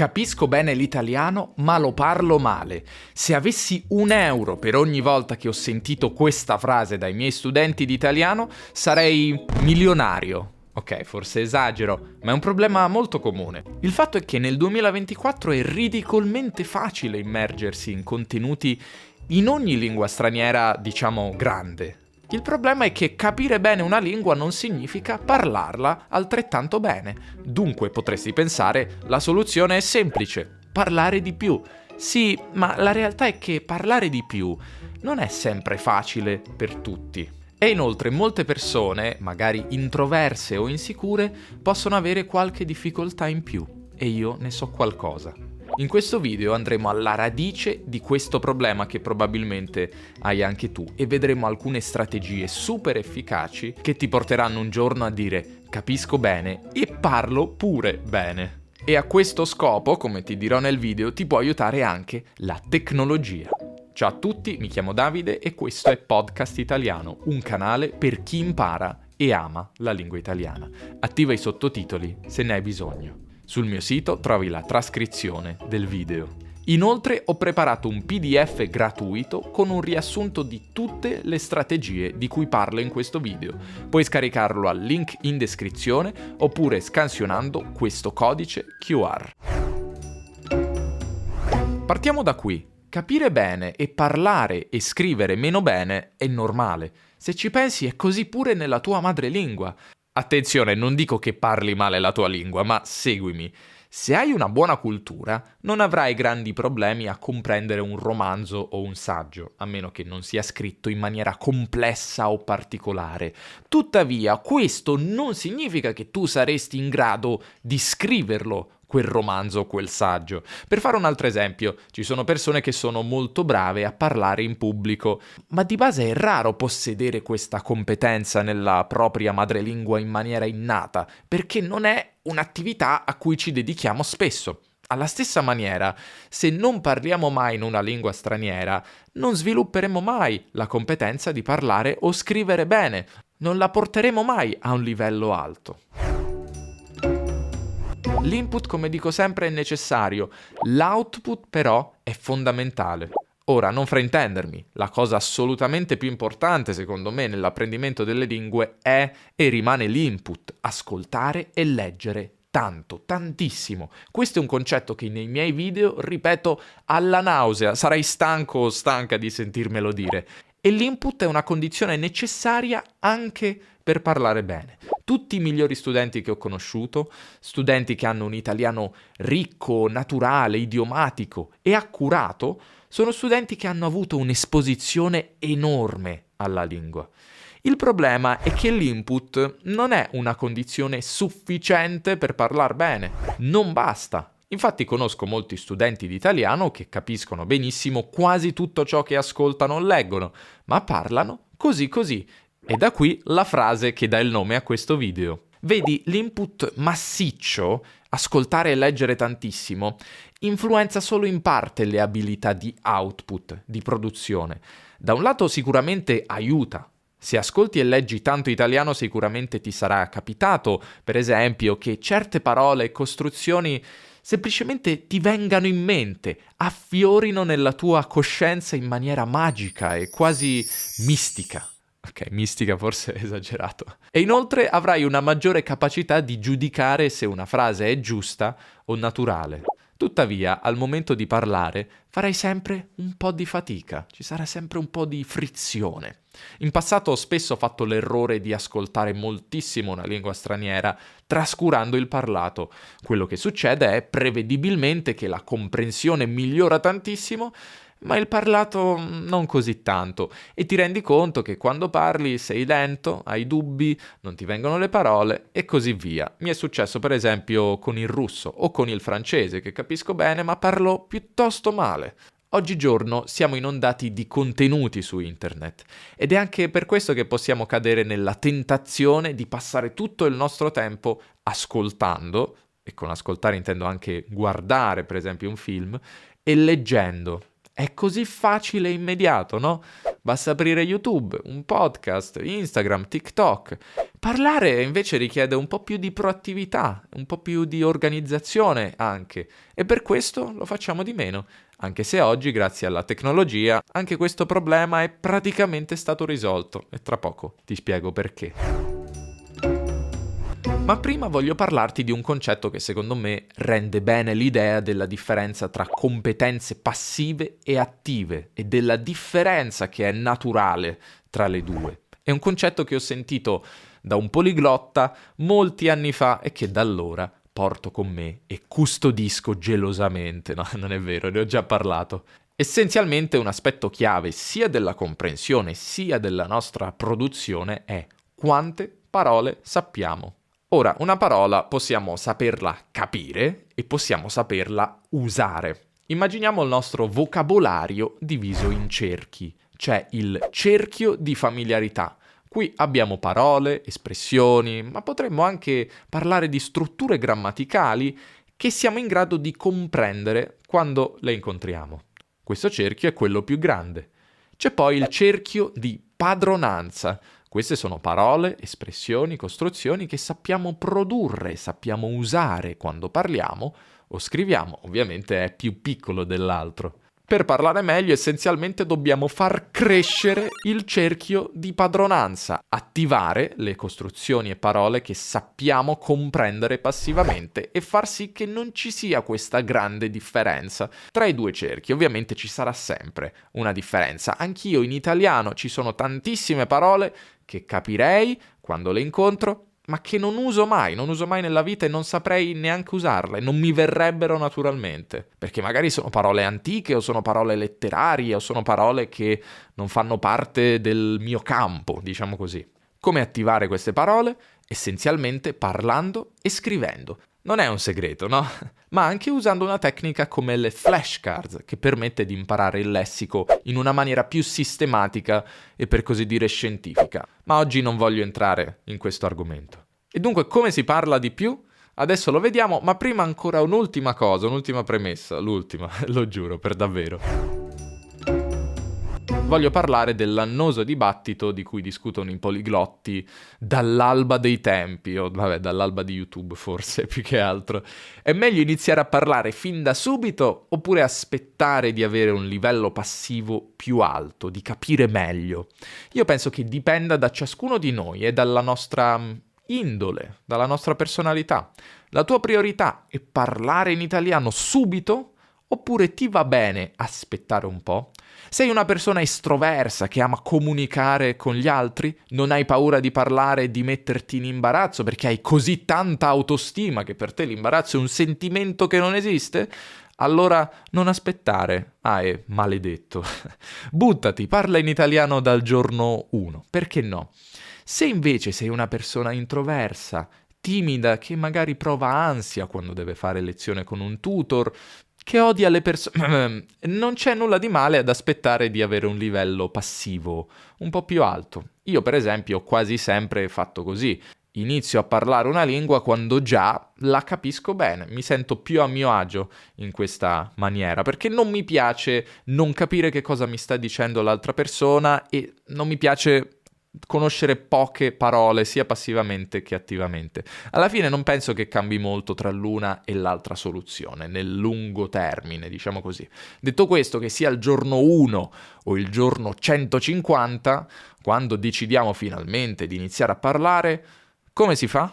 Capisco bene l'italiano, ma lo parlo male. Se avessi €1 per ogni volta che ho sentito questa frase dai miei studenti di italiano, sarei milionario. Ok, forse esagero, ma è un problema molto comune. Il fatto è che nel 2024 è ridicolmente facile immergersi in contenuti in ogni lingua straniera, diciamo, grande. Il problema è che capire bene una lingua non significa parlarla altrettanto bene. Dunque potresti pensare, la soluzione è semplice: parlare di più. Sì, ma la realtà è che parlare di più non è sempre facile per tutti. E inoltre molte persone, magari introverse o insicure, possono avere qualche difficoltà in più. E io ne so qualcosa. In questo video andremo alla radice di questo problema che probabilmente hai anche tu e vedremo alcune strategie super efficaci che ti porteranno un giorno a dire capisco bene e parlo pure bene. E a questo scopo, come ti dirò nel video, ti può aiutare anche la tecnologia. Ciao a tutti, mi chiamo Davide e questo è Podcast Italiano, un canale per chi impara e ama la lingua italiana. Attiva i sottotitoli se ne hai bisogno. Sul mio sito trovi la trascrizione del video. Inoltre ho preparato un PDF gratuito con un riassunto di tutte le strategie di cui parlo in questo video. Puoi scaricarlo al link in descrizione oppure scansionando questo codice QR. Partiamo da qui. Capire bene e parlare e scrivere meno bene è normale. Se ci pensi è così pure nella tua madrelingua. Attenzione, non dico che parli male la tua lingua, ma seguimi. Se hai una buona cultura, non avrai grandi problemi a comprendere un romanzo o un saggio, a meno che non sia scritto in maniera complessa o particolare. Tuttavia, questo non significa che tu saresti in grado di scriverlo, quel romanzo o quel saggio. Per fare un altro esempio, ci sono persone che sono molto brave a parlare in pubblico, ma di base è raro possedere questa competenza nella propria madrelingua in maniera innata, perché non è un'attività a cui ci dedichiamo spesso. Alla stessa maniera, se non parliamo mai in una lingua straniera, non svilupperemo mai la competenza di parlare o scrivere bene, non la porteremo mai a un livello alto. L'input, come dico sempre, è necessario, l'output però è fondamentale. Ora, non fraintendermi, la cosa assolutamente più importante secondo me nell'apprendimento delle lingue è e rimane l'input, ascoltare e leggere tanto, tantissimo. Questo è un concetto che nei miei video ripeto alla nausea, sarai stanco o stanca di sentirmelo dire. E l'input è una condizione necessaria anche per parlare bene. Tutti i migliori studenti che ho conosciuto, studenti che hanno un italiano ricco, naturale, idiomatico e accurato, sono studenti che hanno avuto un'esposizione enorme alla lingua. Il problema è che l'input non è una condizione sufficiente per parlare bene, non basta. Infatti conosco molti studenti di italiano che capiscono benissimo quasi tutto ciò che ascoltano o leggono, ma parlano così così. E da qui la frase che dà il nome a questo video. Vedi, l'input massiccio, ascoltare e leggere tantissimo, influenza solo in parte le abilità di output, di produzione. Da un lato sicuramente aiuta. Se ascolti e leggi tanto italiano sicuramente ti sarà capitato, per esempio, che certe parole e costruzioni semplicemente ti vengano in mente, affiorino nella tua coscienza in maniera magica e quasi mistica. Ok, mistica forse è esagerato. E inoltre avrai una maggiore capacità di giudicare se una frase è giusta o naturale. Tuttavia, al momento di parlare, farai sempre un po' di fatica, ci sarà sempre un po' di frizione. In passato ho spesso fatto l'errore di ascoltare moltissimo una lingua straniera, trascurando il parlato. Quello che succede è prevedibilmente che la comprensione migliora tantissimo, ma il parlato non così tanto, e ti rendi conto che quando parli sei lento, hai dubbi, non ti vengono le parole e così via. Mi è successo per esempio con il russo o con il francese, che capisco bene ma parlo piuttosto male. Oggigiorno siamo inondati di contenuti su internet ed è anche per questo che possiamo cadere nella tentazione di passare tutto il nostro tempo ascoltando, e con ascoltare intendo anche guardare per esempio un film, e leggendo. È così facile e immediato, no? basta aprire YouTube, un podcast, Instagram, TikTok. Parlare invece richiede un po' più di proattività, un po' più di organizzazione anche, e per questo lo facciamo di meno, anche se oggi, grazie alla tecnologia, anche questo problema è praticamente stato risolto, e tra poco ti spiego perché. Ma prima voglio parlarti di un concetto che secondo me rende bene l'idea della differenza tra competenze passive e attive e della differenza che è naturale tra le due. È un concetto che ho sentito da un poliglotta molti anni fa e che da allora porto con me e custodisco gelosamente. No, non è vero, ne ho già parlato. Essenzialmente un aspetto chiave sia della comprensione sia della nostra produzione è quante parole sappiamo. Ora, una parola possiamo saperla capire e possiamo saperla usare. Immaginiamo il nostro vocabolario diviso in cerchi. C'è il cerchio di familiarità. Qui abbiamo parole, espressioni, ma potremmo anche parlare di strutture grammaticali che siamo in grado di comprendere quando le incontriamo. Questo cerchio è quello più grande. C'è poi il cerchio di padronanza. Queste sono parole, espressioni, costruzioni che sappiamo produrre, sappiamo usare quando parliamo o scriviamo. Ovviamente è più piccolo dell'altro. Per parlare meglio, essenzialmente dobbiamo far crescere il cerchio di padronanza, attivare le costruzioni e parole che sappiamo comprendere passivamente e far sì che non ci sia questa grande differenza tra i due cerchi. Ovviamente ci sarà sempre una differenza. Anch'io in italiano ci sono tantissime parole che capirei quando le incontro, ma che non uso mai nella vita e non saprei neanche usarle, non mi verrebbero naturalmente, perché magari sono parole antiche o sono parole letterarie o sono parole che non fanno parte del mio campo, diciamo così. Come attivare queste parole? Essenzialmente parlando e scrivendo. Non è un segreto, no? Ma anche usando una tecnica come le flashcards, che permette di imparare il lessico in una maniera più sistematica e per così dire scientifica. Ma oggi non voglio entrare in questo argomento. E dunque, come si parla di più? Adesso lo vediamo, ma prima ancora un'ultima cosa, un'ultima premessa, l'ultima, lo giuro, per davvero. Voglio parlare dell'annoso dibattito di cui discutono i poliglotti dall'alba dei tempi, o vabbè, dall'alba di YouTube forse, più che altro. È meglio iniziare a parlare fin da subito oppure aspettare di avere un livello passivo più alto, di capire meglio? Io penso che dipenda da ciascuno di noi e dalla nostra indole, dalla nostra personalità. La tua priorità è parlare in italiano subito oppure ti va bene aspettare un po'? Sei una persona estroversa che ama comunicare con gli altri? Non hai paura di parlare e di metterti in imbarazzo perché hai così tanta autostima che per te l'imbarazzo è un sentimento che non esiste? Allora non aspettare. Ah, è maledetto. Buttati, parla in italiano dal giorno 1. Perché no? Se invece sei una persona introversa, timida, che magari prova ansia quando deve fare lezione con un tutor, che odia le persone, non c'è nulla di male ad aspettare di avere un livello passivo un po' più alto. Io per esempio ho quasi sempre fatto così. Inizio a parlare una lingua quando già la capisco bene, mi sento più a mio agio in questa maniera, perché non mi piace non capire che cosa mi sta dicendo l'altra persona e non mi piace conoscere poche parole sia passivamente che attivamente. Alla fine non penso che cambi molto tra l'una e l'altra soluzione, nel lungo termine, diciamo così. Detto questo, che sia il giorno 1 o il giorno 150, quando decidiamo finalmente di iniziare a parlare, come si fa?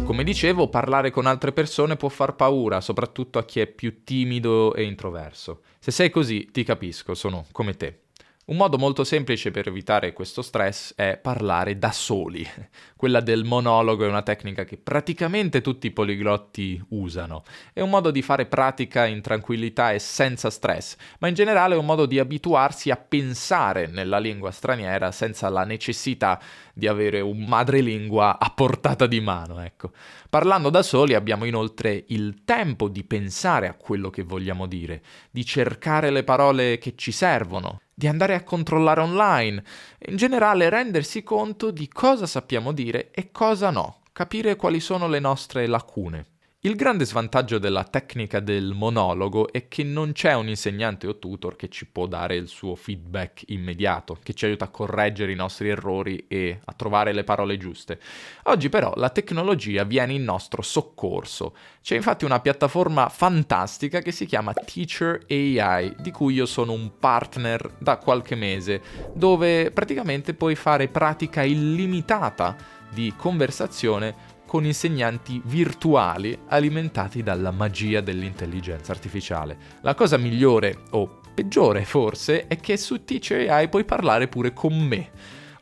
Come dicevo, parlare con altre persone può far paura, soprattutto a chi è più timido e introverso. Se sei così, ti capisco, sono come te. Un modo molto semplice per evitare questo stress è parlare da soli. Quella del monologo è una tecnica che praticamente tutti i poliglotti usano. È un modo di fare pratica in tranquillità e senza stress, ma in generale è un modo di abituarsi a pensare nella lingua straniera senza la necessità di avere un madrelingua a portata di mano, ecco. Parlando da soli abbiamo inoltre il tempo di pensare a quello che vogliamo dire, di cercare le parole che ci servono, di andare a controllare online, in generale rendersi conto di cosa sappiamo dire e cosa no, capire quali sono le nostre lacune. Il grande svantaggio della tecnica del monologo è che non c'è un insegnante o tutor che ci può dare il suo feedback immediato, che ci aiuta a correggere i nostri errori e a trovare le parole giuste. Oggi però la tecnologia viene in nostro soccorso. C'è infatti una piattaforma fantastica che si chiama Teacher AI, di cui io sono un partner da qualche mese, dove praticamente puoi fare pratica illimitata di conversazione con insegnanti virtuali alimentati dalla magia dell'intelligenza artificiale. La cosa migliore, o peggiore forse, è che su Teacher AI puoi parlare pure con me,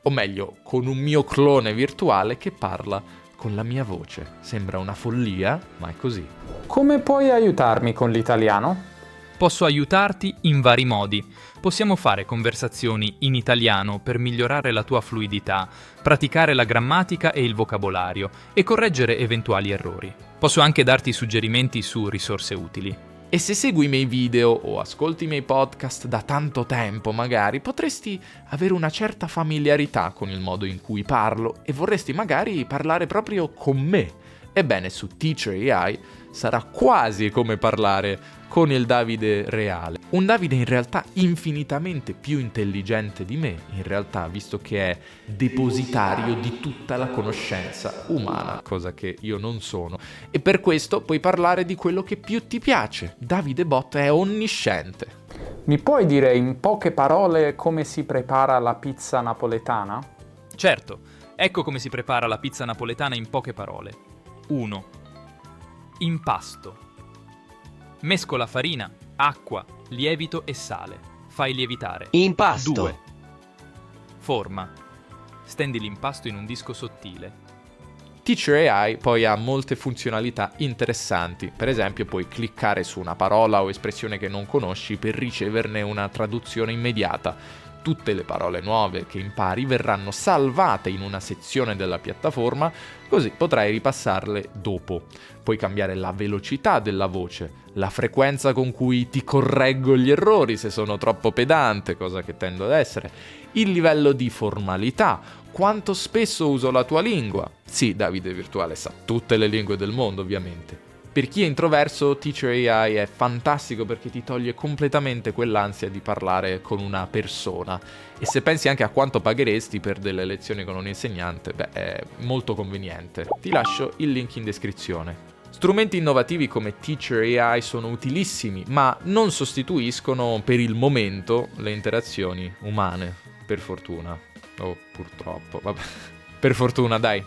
o meglio, con un mio clone virtuale che parla con la mia voce. Sembra una follia, ma è così. Come puoi aiutarmi con l'italiano? Posso aiutarti in vari modi. Possiamo fare conversazioni in italiano per migliorare la tua fluidità, praticare la grammatica e il vocabolario e correggere eventuali errori. Posso anche darti suggerimenti su risorse utili. E se segui i miei video o ascolti i miei podcast da tanto tempo magari, potresti avere una certa familiarità con il modo in cui parlo e vorresti magari parlare proprio con me. Ebbene, su Teacher AI sarà quasi come parlare con il Davide reale. Un Davide in realtà infinitamente più intelligente di me, in realtà, visto che è depositario di tutta la conoscenza umana, cosa che io non sono. E per questo puoi parlare di quello che più ti piace. Davide Bot è onnisciente. Mi puoi dire in poche parole come si prepara la pizza napoletana? Certo, ecco come si prepara la pizza napoletana in poche parole. 1. Impasto. Mescola farina, acqua, lievito e sale. Fai lievitare. Impasto. 2. Forma. Stendi l'impasto in un disco sottile. Teacher AI poi ha molte funzionalità interessanti. Per esempio, puoi cliccare su una parola o espressione che non conosci per riceverne una traduzione immediata. Tutte le parole nuove che impari verranno salvate in una sezione della piattaforma, così potrai ripassarle dopo. Puoi cambiare la velocità della voce, la frequenza con cui ti correggo gli errori se sono troppo pedante, cosa che tendo ad essere, il livello di formalità, quanto spesso uso la tua lingua. Sì, Davide Virtuale sa tutte le lingue del mondo, ovviamente. Per chi è introverso, Teacher AI è fantastico perché ti toglie completamente quell'ansia di parlare con una persona. E se pensi anche a quanto pagheresti per delle lezioni con un insegnante, è molto conveniente. Ti lascio il link in descrizione. Strumenti innovativi come Teacher AI sono utilissimi, ma non sostituiscono per il momento le interazioni umane, per fortuna. O purtroppo, vabbè. Per fortuna, dai.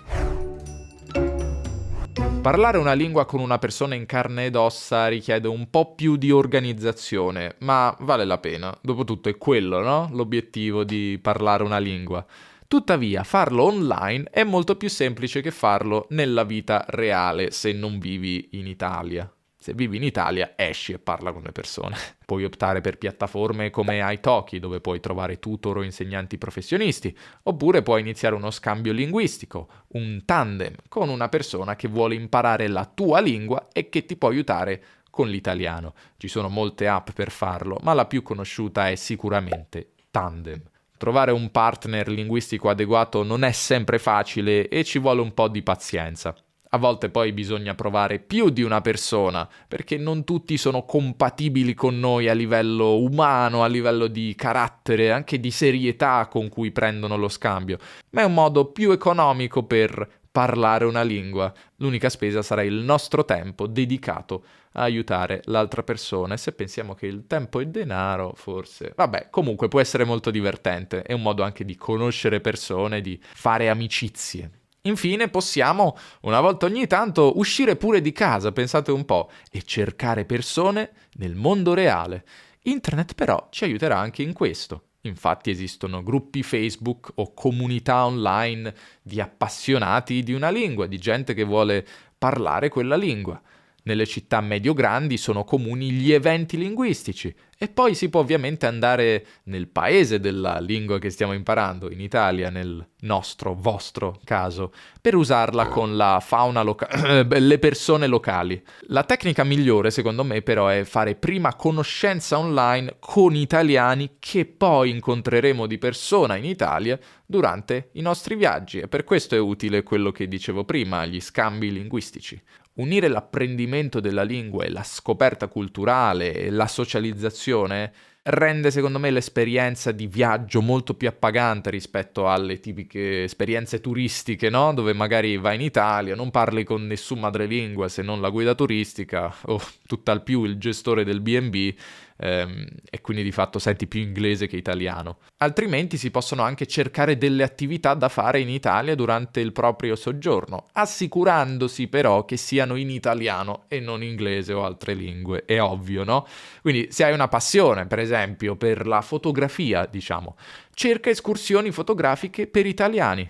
Parlare una lingua con una persona in carne ed ossa richiede un po' più di organizzazione, ma vale la pena. Dopotutto è quello, no? L'obiettivo di parlare una lingua. Tuttavia, farlo online è molto più semplice che farlo nella vita reale se non vivi in Italia. Se vivi in Italia, esci e parla con le persone. Puoi optare per piattaforme come italki, dove puoi trovare tutor o insegnanti professionisti, oppure puoi iniziare uno scambio linguistico, un tandem, con una persona che vuole imparare la tua lingua e che ti può aiutare con l'italiano. Ci sono molte app per farlo, ma la più conosciuta è sicuramente Tandem. Trovare un partner linguistico adeguato non è sempre facile e ci vuole un po' di pazienza. A volte poi bisogna provare più di una persona, perché non tutti sono compatibili con noi a livello umano, a livello di carattere, anche di serietà con cui prendono lo scambio, ma è un modo più economico per parlare una lingua. L'unica spesa sarà il nostro tempo dedicato a aiutare l'altra persona, e se pensiamo che il tempo è denaro, forse... Vabbè, comunque può essere molto divertente, è un modo anche di conoscere persone, di fare amicizie. Infine possiamo, una volta ogni tanto, uscire pure di casa, pensate un po', e cercare persone nel mondo reale. Internet però ci aiuterà anche in questo. Infatti esistono gruppi Facebook o comunità online di appassionati di una lingua, di gente che vuole parlare quella lingua. Nelle città medio-grandi sono comuni gli eventi linguistici e poi si può ovviamente andare nel paese della lingua che stiamo imparando, in Italia, nel nostro, vostro caso, per usarla con la fauna locale, le persone locali. La tecnica migliore, secondo me, però, è fare prima conoscenza online con italiani che poi incontreremo di persona in Italia durante i nostri viaggi, e per questo è utile quello che dicevo prima, gli scambi linguistici. Unire l'apprendimento della lingua e la scoperta culturale e la socializzazione rende secondo me l'esperienza di viaggio molto più appagante rispetto alle tipiche esperienze turistiche, no? Dove magari vai in Italia, non parli con nessun madrelingua se non la guida turistica o tutt'al più il gestore del B&B, e quindi di fatto senti più inglese che italiano. Altrimenti si possono anche cercare delle attività da fare in Italia durante il proprio soggiorno, assicurandosi però che siano in italiano e non inglese o altre lingue, è ovvio, no? Quindi se hai una passione, per esempio, per la fotografia, diciamo, cerca escursioni fotografiche per italiani.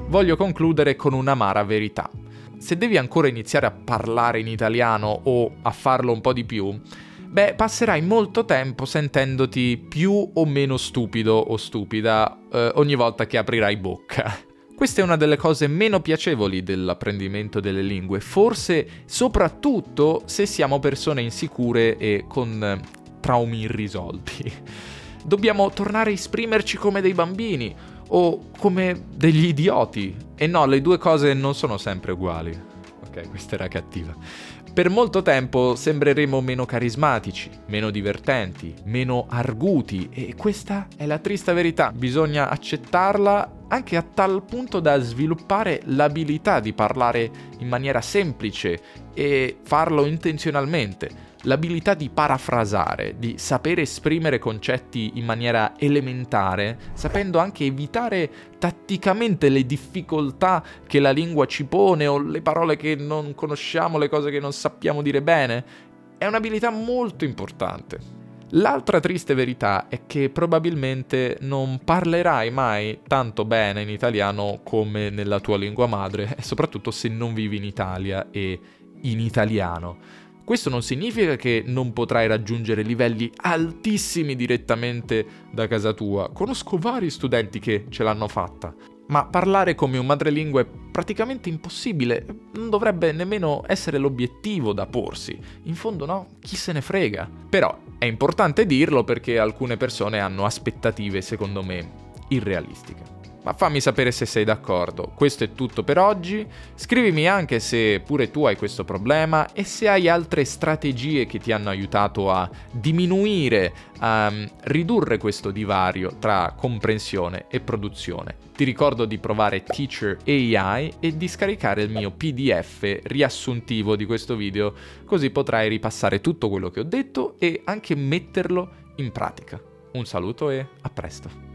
Voglio concludere con un'amara verità. Se devi ancora iniziare a parlare in italiano o a farlo un po' di più, passerai molto tempo sentendoti più o meno stupido o stupida ogni volta che aprirai bocca. Questa è una delle cose meno piacevoli dell'apprendimento delle lingue, forse soprattutto se siamo persone insicure e con traumi irrisolti. Dobbiamo tornare a esprimerci come dei bambini o come degli idioti. E no, le due cose non sono sempre uguali. Ok, questa era cattiva. Per molto tempo sembreremo meno carismatici, meno divertenti, meno arguti e questa è la triste verità. Bisogna accettarla anche a tal punto da sviluppare l'abilità di parlare in maniera semplice e farlo intenzionalmente. L'abilità di parafrasare, di sapere esprimere concetti in maniera elementare, sapendo anche evitare tatticamente le difficoltà che la lingua ci pone o le parole che non conosciamo, le cose che non sappiamo dire bene, è un'abilità molto importante. L'altra triste verità è che probabilmente non parlerai mai tanto bene in italiano come nella tua lingua madre, soprattutto se non vivi in Italia e in italiano. Questo non significa che non potrai raggiungere livelli altissimi direttamente da casa tua. Conosco vari studenti che ce l'hanno fatta. Ma parlare come un madrelingua è praticamente impossibile. Non dovrebbe nemmeno essere l'obiettivo da porsi. In fondo no, chi se ne frega. Però è importante dirlo perché alcune persone hanno aspettative, secondo me, irrealistiche. Ma fammi sapere se sei d'accordo. Questo è tutto per oggi. Scrivimi anche se pure tu hai questo problema e se hai altre strategie che ti hanno aiutato a diminuire, a ridurre questo divario tra comprensione e produzione. Ti ricordo di provare Teacher AI e di scaricare il mio PDF riassuntivo di questo video, così potrai ripassare tutto quello che ho detto e anche metterlo in pratica. Un saluto e a presto.